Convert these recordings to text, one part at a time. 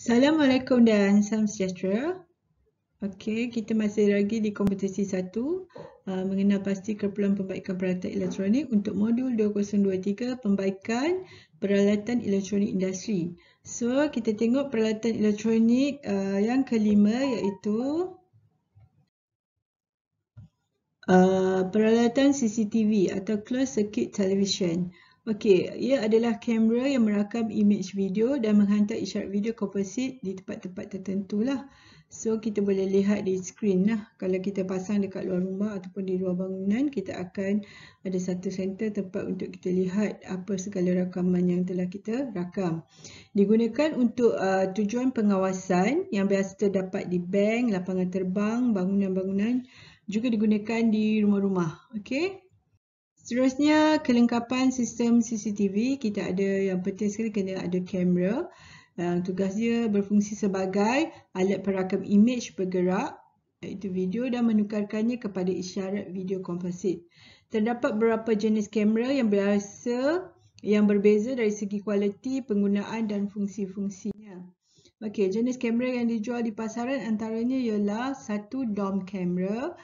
Assalamualaikum dan salam sejahtera. Okey, kita masih lagi di kompetisi 1 mengenal pasti keperluan pembaikan peralatan elektronik untuk modul 2023 pembaikan peralatan elektronik industri. So, kita tengok peralatan elektronik yang kelima iaitu peralatan CCTV atau closed circuit television. Okey, ia adalah kamera yang merakam image video dan menghantar isyarat video komposit di tempat-tempat tertentu lah. So, kita boleh lihat di skrin lah. Kalau kita pasang dekat luar rumah ataupun di luar bangunan, kita akan ada satu center tempat untuk kita lihat apa segala rakaman yang telah kita rakam. Digunakan untuk tujuan pengawasan yang biasa terdapat di bank, lapangan terbang, bangunan-bangunan, juga digunakan di rumah-rumah. Okey. Seterusnya, kelengkapan sistem CCTV. Kita ada yang penting sekali kena ada kamera. Tugas dia berfungsi sebagai alat perakam image bergerak, iaitu video, dan menukarkannya kepada isyarat video komposit. Terdapat beberapa jenis kamera yang berbeza dari segi kualiti, penggunaan dan fungsi-fungsinya. Okey, jenis kamera yang dijual di pasaran antaranya ialah satu dome kamera,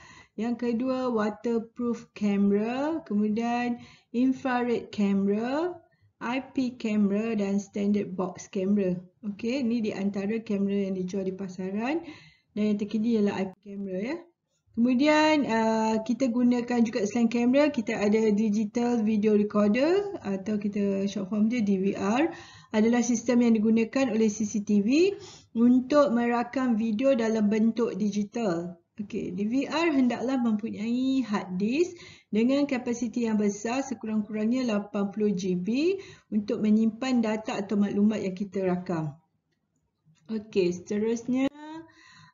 yang kedua waterproof kamera, kemudian infrared kamera, IP kamera dan standard box kamera. Okey, ini di antara kamera yang dijual di pasaran dan yang terkini ialah IP kamera ya. Kemudian kita gunakan juga selain kamera, kita ada digital video recorder atau kita short form dia DVR, adalah sistem yang digunakan oleh CCTV untuk merakam video dalam bentuk digital. Okey, DVR hendaklah mempunyai hard disk dengan kapasiti yang besar, sekurang-kurangnya 80 GB untuk menyimpan data atau maklumat yang kita rakam. Okey, seterusnya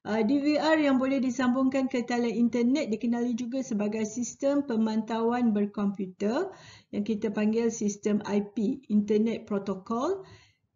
DVR yang boleh disambungkan ke talian internet dikenali juga sebagai sistem pemantauan berkomputer yang kita panggil sistem IP, Internet Protocol.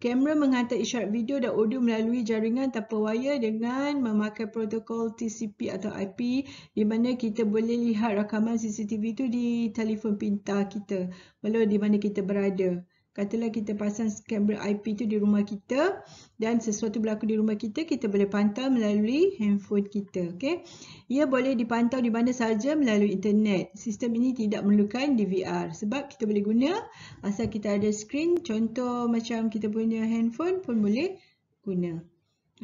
Kamera menghantar isyarat video dan audio melalui jaringan tanpa wayar dengan memakai protokol TCP atau IP, di mana kita boleh lihat rakaman CCTV itu di telefon pintar kita walau di mana kita berada. Katalah kita pasang kamera IP itu di rumah kita dan sesuatu berlaku di rumah kita, kita boleh pantau melalui handphone kita. Okay? Ia boleh dipantau di mana sahaja melalui internet. Sistem ini tidak memerlukan DVR sebab kita boleh guna asal kita ada skrin. Contoh macam kita punya handphone pun boleh guna.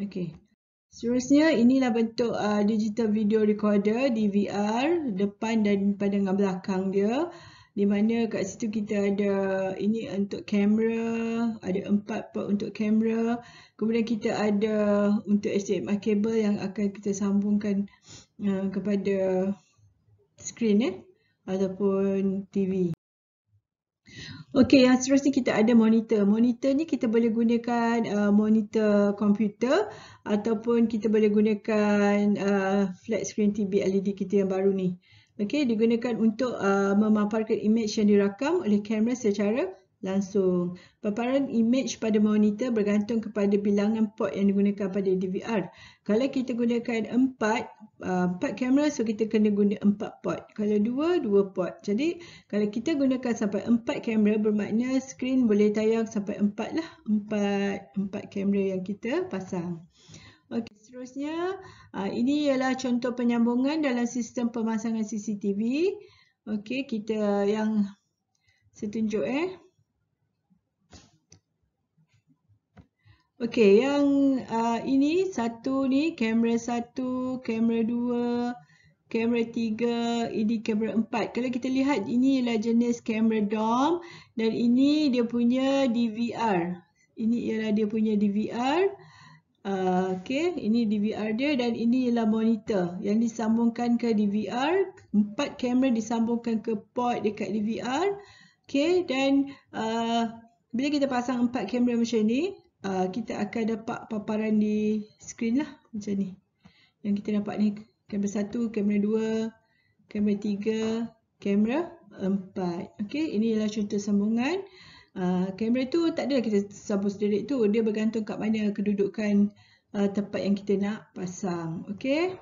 Okay. Seterusnya, inilah bentuk digital video recorder DVR, depan dan pandangan belakang dia. Di mana kat situ kita ada ini untuk kamera, ada 4 port untuk kamera. Kemudian kita ada untuk HDMI kabel yang akan kita sambungkan kepada skrin ataupun TV. Okey, yang seterusnya kita ada monitor. Monitor ni kita boleh gunakan monitor komputer ataupun kita boleh gunakan flat screen TV LED kita yang baru ni. Okey, digunakan untuk memaparkan image yang dirakam oleh kamera secara langsung. Paparan image pada monitor bergantung kepada bilangan port yang digunakan pada DVR. Kalau kita gunakan 4 kamera, so kita kena guna 4 port. Kalau 2 port. Jadi, kalau kita gunakan sampai 4 kamera, bermakna skrin boleh tayang sampai 4 lah. 4 kamera yang kita pasang. Okey, seterusnya ini ialah contoh penyambungan dalam sistem pemasangan CCTV. Okey, kita yang saya tunjuk Okey, yang ini satu ni kamera 1, kamera 2, kamera 3, ini kamera 4. Kalau kita lihat ini ialah jenis kamera dome dan ini dia punya DVR. Ini ialah dia punya DVR. Okey, ini DVR dia dan ini ialah monitor yang disambungkan ke DVR. 4 kamera disambungkan ke port dekat DVR. Okey, dan bila kita pasang 4 kamera macam ni, kita akan dapat paparan di skrin lah macam ni. Yang kita nampak ni kamera 1, kamera 2, kamera 3, kamera 4. Okey, ini ialah contoh sambungan. Kamera tu tak adalah kita sambung straight tu, dia bergantung kat mana kedudukan tempat yang kita nak pasang. Okey.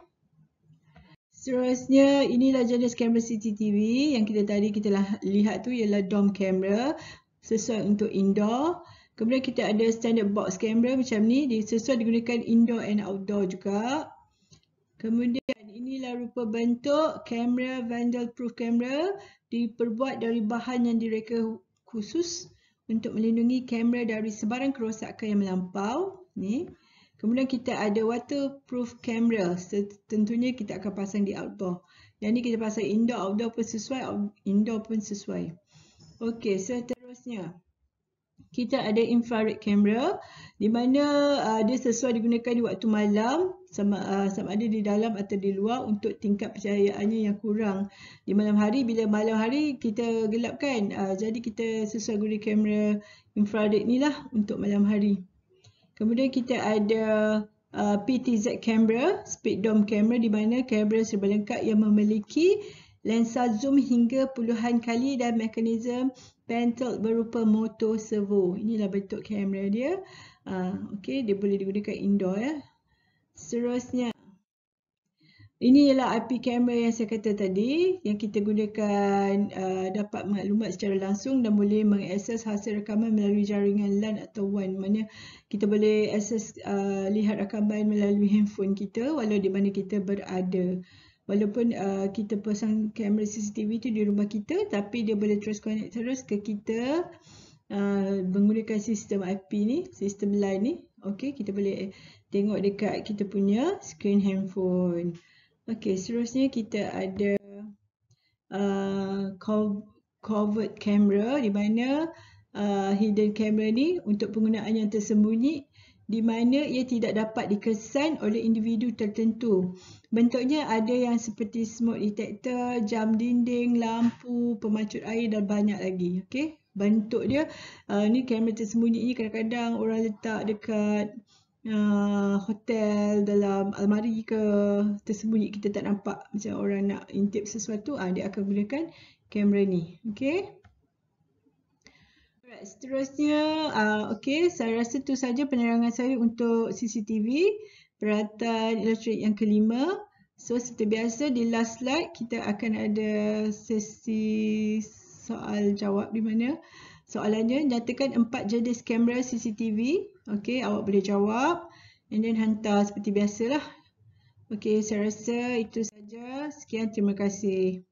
Seterusnya, inilah jenis kamera CCTV yang kita tadi kita lihat tu ialah dome camera sesuai untuk indoor. Kemudian kita ada standard box camera macam ni, sesuai digunakan indoor and outdoor juga. Kemudian inilah rupa bentuk kamera vandal proof camera, diperbuat dari bahan yang direka khusus untuk melindungi kamera dari sebarang kerosakan yang melampau. Ni. Kemudian kita ada waterproof camera, tentunya kita akan pasang di outdoor. Yang ni kita pasang indoor, outdoor pun sesuai, indoor pun sesuai. Okey, seterusnya kita ada infrared camera di mana dia sesuai digunakan di waktu malam, sama ada di dalam atau di luar untuk tingkat pencahayaannya yang kurang. Di malam hari, bila malam hari kita gelap kan, jadi kita sesuai guna kamera infrared ni lah untuk malam hari. Kemudian kita ada PTZ camera, speed dome camera, di mana kamera serba lengkap yang memiliki lensa zoom hingga puluhan kali dan mekanisme pan tilt berupa motor servo. Inilah bentuk kamera dia. Okey, dia boleh digunakan indoor ya. Seterusnya, ini ialah IP kamera yang saya kata tadi, yang kita gunakan dapat maklumat secara langsung dan boleh mengakses hasil rakaman melalui jaringan LAN atau WAN. Mana kita boleh akses lihat rakaman melalui handphone kita walau di mana kita berada. Walaupun kita pasang kamera CCTV tu di rumah kita, tapi dia boleh terus connect terus ke kita menggunakan sistem IP ni, sistem LAN ni. Okey, kita boleh tengok dekat kita punya screen handphone. Okey, seterusnya kita ada covert camera, di mana hidden camera ni untuk penggunaan yang tersembunyi, di mana ia tidak dapat dikesan oleh individu tertentu. Bentuknya ada yang seperti smoke detector, jam dinding, lampu, pemancut air dan banyak lagi. Okey, bentuk dia ni kamera tersembunyi ni kadang-kadang orang letak dekat hotel, dalam almari ke, tersembunyi, kita tak nampak. Macam orang nak intip sesuatu, dia akan gunakan kamera ni. Okey. Seterusnya, okey, saya rasa itu saja penerangan saya untuk CCTV, peralatan elektronik yang kelima. So, seperti biasa di last slide kita akan ada sesi soal jawab, di mana soalannya nyatakan 4 jenis kamera CCTV. Okey, awak boleh jawab and then hantar seperti biasalah. Okey, saya rasa itu saja. Sekian, terima kasih.